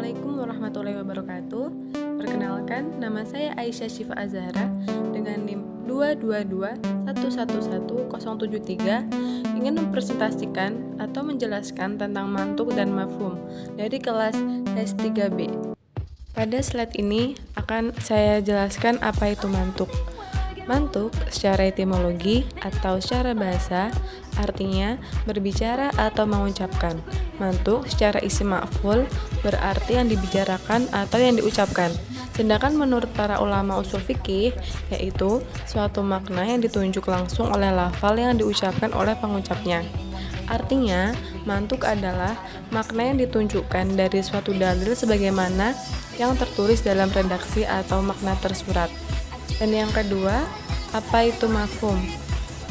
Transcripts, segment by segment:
Assalamualaikum warahmatullahi wabarakatuh. Perkenalkan, nama saya Aisyah Syifa Azhara dengan NIM 222111073 ingin mempresentasikan atau menjelaskan tentang mantuk dan mafhum dari kelas S3B. Pada slide ini akan saya jelaskan apa itu mantuk. Mantuk secara etimologi atau secara bahasa artinya berbicara atau mengucapkan. Mantuk secara isim maf'ul berarti yang dibicarakan atau yang diucapkan. Sedangkan menurut para ulama usul fikih, yaitu suatu makna yang ditunjuk langsung oleh lafal yang diucapkan oleh pengucapnya. Artinya, mantuk adalah makna yang ditunjukkan dari suatu dalil sebagaimana yang tertulis dalam redaksi atau makna tersurat. Dan yang kedua, apa itu mafhum?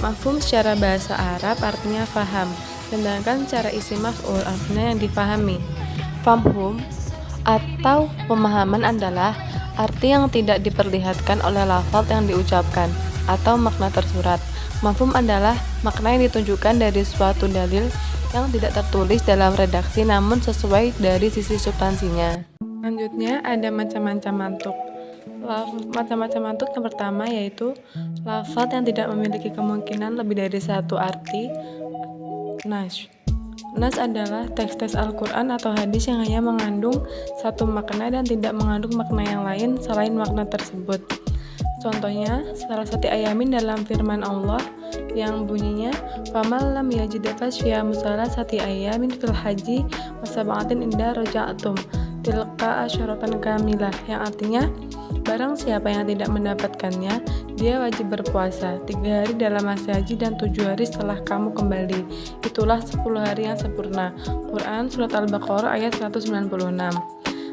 Mafhum secara bahasa Arab artinya faham, sedangkan secara isim maf'ul artinya yang difahami. Famhum atau pemahaman adalah arti yang tidak diperlihatkan oleh lafaz yang diucapkan atau makna tersurat. Mafhum adalah makna yang ditunjukkan dari suatu dalil yang tidak tertulis dalam redaksi namun sesuai dari sisi substansinya. Selanjutnya ada macam-macam mantuk. Macam-macam mantuk yang pertama yaitu lafaz yang tidak memiliki kemungkinan lebih dari satu arti. Nas adalah teks-teks Al-Quran atau hadis yang hanya mengandung satu makna dan tidak mengandung makna yang lain selain makna tersebut. Contohnya, salah satu ayamin dalam firman Allah yang bunyinya famal lam yajid fasyiyamu salasati ayamin fil haji wasab'atin inda raja'tum tilka asyaratan kamilah, yang artinya barang siapa yang tidak mendapatkannya, dia wajib berpuasa 3 hari dalam masa haji dan 7 hari setelah kamu kembali. Itulah 10 hari yang sempurna. Quran Surat Al-Baqarah ayat 196.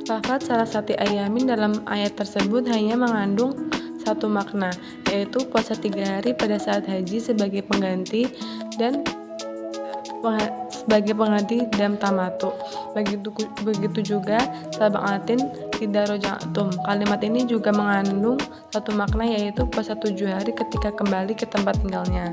Lafaz salah satu ayamin dalam ayat tersebut hanya mengandung satu makna, yaitu puasa 3 hari pada saat haji sebagai pengganti dam tamatu. Begitu juga sab'atin idza raja'tum. Kalimat ini juga mengandung satu makna, yaitu puasa 7 hari ketika kembali ke tempat tinggalnya.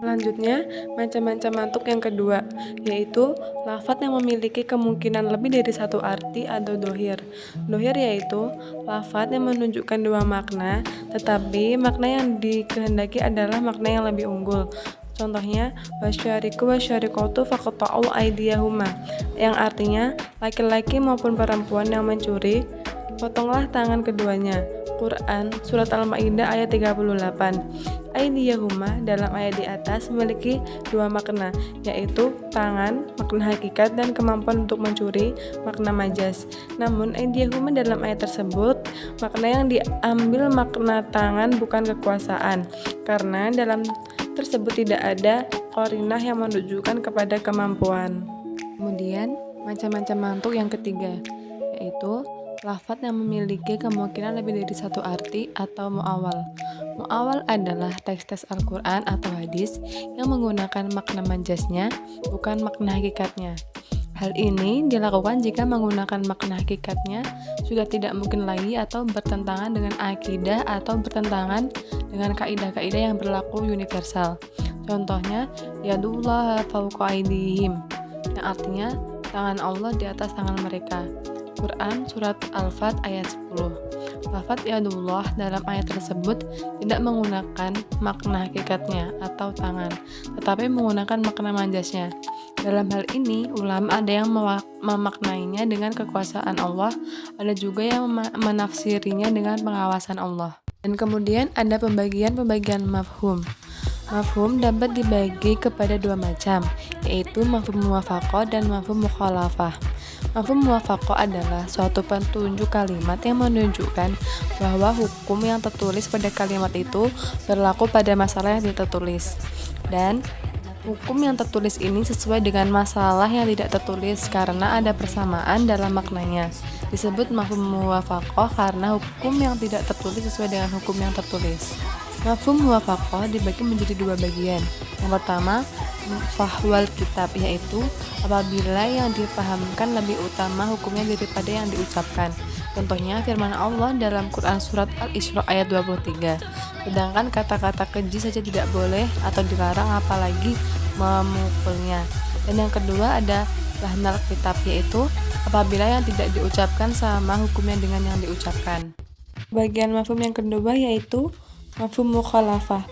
Selanjutnya, macam-macam mantuk yang kedua, yaitu lafaz yang memiliki kemungkinan lebih dari satu arti atau dohir. Dohir yaitu lafaz yang menunjukkan dua makna, tetapi makna yang dikehendaki adalah makna yang lebih unggul. Contohnya, wasyariku wasyarikatu faqta'u aydiyahuma, yang artinya laki-laki maupun perempuan yang mencuri, potonglah tangan keduanya. Quran Surat Al-Maidah ayat 38. Aydiyahuma dalam ayat di atas memiliki dua makna, yaitu tangan, makna hakikat, dan kemampuan untuk mencuri, makna majas. Namun aydiyahuma dalam ayat tersebut, makna yang diambil makna tangan bukan kekuasaan, karena dalam tersebut tidak ada qarinah yang menunjukkan kepada kemampuan. Kemudian, macam-macam mantuk yang ketiga, yaitu lafaz yang memiliki kemungkinan lebih dari satu arti atau mu'awal. Mu'awal adalah teks-teks Al-Quran atau hadis yang menggunakan makna majasnya, bukan makna hakikatnya. Hal ini dilakukan jika menggunakan makna hakikatnya sudah tidak mungkin lagi atau bertentangan dengan akidah atau bertentangan dengan kaidah-kaidah yang berlaku universal. Contohnya, yadullah fawqa aydihim, yang artinya tangan Allah di atas tangan mereka. Quran Surat Al-Fat ayat 10. Lafaz yadullah dalam ayat tersebut tidak menggunakan makna hakikatnya atau tangan, tetapi menggunakan makna majasnya. Dalam hal ini, ulama ada yang memaknainya dengan kekuasaan Allah, ada juga yang menafsirinya dengan pengawasan Allah. Dan kemudian ada pembagian mafhum. Mafhum dapat dibagi kepada dua macam, yaitu mafhum muwafaqah dan mafhum mukhalafah. Mafhum muwafaqah adalah suatu petunjuk kalimat yang menunjukkan bahwa hukum yang tertulis pada kalimat itu berlaku pada masalah yang tertulis, dan hukum yang tertulis ini sesuai dengan masalah yang tidak tertulis karena ada persamaan dalam maknanya. Disebut mafhum muwafaqah karena hukum yang tidak tertulis sesuai dengan hukum yang tertulis. Mafhum muwafaqah dibagi menjadi dua bagian. Yang pertama, fahwal kitab, yaitu apabila yang dipahamkan lebih utama hukumnya daripada yang diucapkan. Contohnya firman Allah dalam Quran Surat Al-Isra ayat 23. Sedangkan kata-kata keji saja tidak boleh atau dilarang, apalagi memukulnya. Dan yang kedua ada lahnal kitab, yaitu apabila yang tidak diucapkan sama hukumnya dengan yang diucapkan. Bagian mafhum yang kedua yaitu mafhum mukhalafah.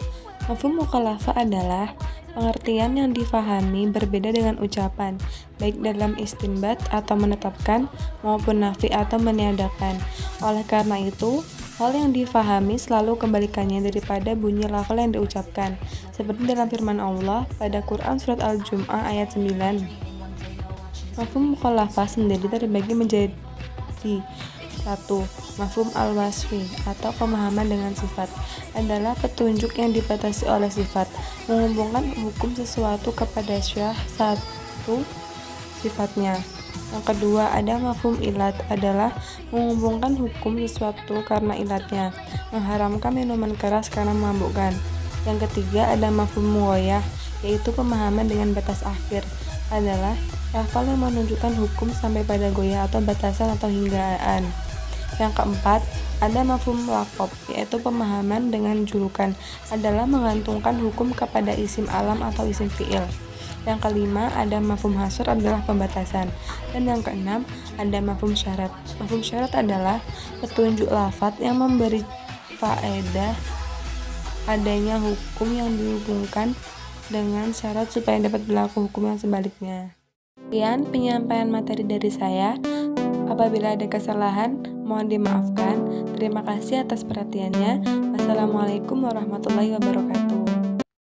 Mafhum mukhalafah adalah pengertian yang difahami berbeda dengan ucapan, baik dalam istinbat atau menetapkan maupun nafi atau meniadakan. Oleh karena itu, hal yang difahami selalu kebalikannya daripada bunyi lafal yang diucapkan. Seperti dalam firman Allah pada Quran Surat Al-Jum'ah ayat 9. Mafhum mukhalafah sendiri terbagi menjadi 1. Mafhum al-wasfi atau pemahaman dengan sifat adalah petunjuk yang dibatasi oleh sifat, menghubungkan hukum sesuatu kepada syah satu sifatnya. Yang kedua, ada mafhum ilat adalah menghubungkan hukum sesuatu karena ilatnya, mengharamkan minuman keras karena memabukkan. Yang ketiga, ada mafhum mughayah, yaitu pemahaman dengan batas akhir, adalah lafal yang menunjukkan hukum sampai pada goyah atau batasan atau hinggaan. Yang keempat, ada mafhum laqab, yaitu pemahaman dengan julukan, adalah menggantungkan hukum kepada isim alam atau isim fi'il. Yang kelima, ada mafhum hasr adalah pembatasan. Dan yang keenam, ada mafhum syarat. Mafhum syarat adalah petunjuk lafadz yang memberi faedah adanya hukum yang dihubungkan dengan syarat supaya dapat berlaku hukum yang sebaliknya. Sekian penyampaian materi dari saya. Apabila ada kesalahan, mohon dimaafkan. Terima kasih atas perhatiannya. Wassalamualaikum warahmatullahi wabarakatuh.